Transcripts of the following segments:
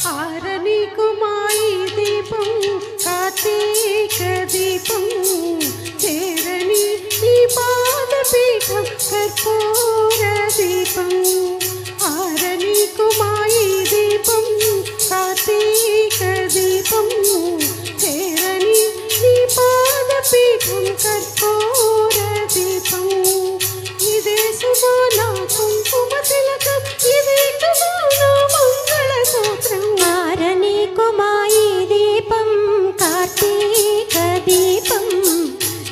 ఆరనీకు మాయి దీపం కార్తీక దీపం చేరని నీ పాదపీఠం కర్పూర దీపం ఆరనీకు మాయి దీపం కార్తీక దీపం చేరని నీ పాదపీఠం కర్పూర దీపం ఇదే సుమాన కుంకుమ తిలకం ఇదే సుమాన మంగళ సూత్రం ఆరనీకు మాయి దీపం కార్తీక దీపం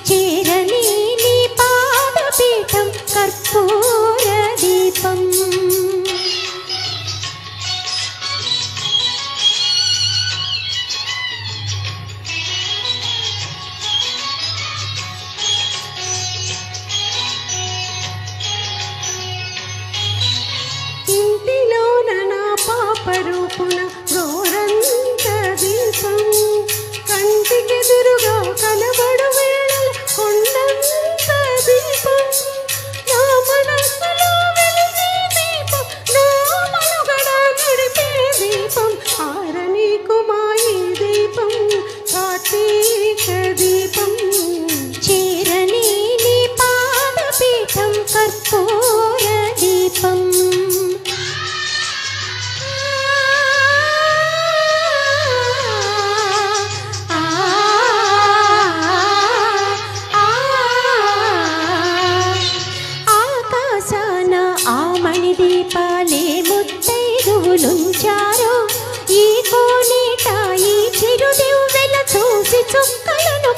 చేరని నీ పాదపీఠం కర్పూర దీపం ఇంటిలోన నా పాపరూపున గోరంత దీపం కంటికెదురుగా కనబడు వేళల కొండంత దీపం నా మనస్సులో వెలిగే దీపం నా మనుగడ నడిపే దీపం ఆరనీకు మాయి దీపం కార్తీక దీపం చేరని నీ పాదపీఠం కర్పూర దీపం ఆకాశాన ఆ మణిదీపాలే ముత్తైదువులుంచారో ఈ కోనేట ఈ చిరుదివ్వెల చూసి చుక్కలను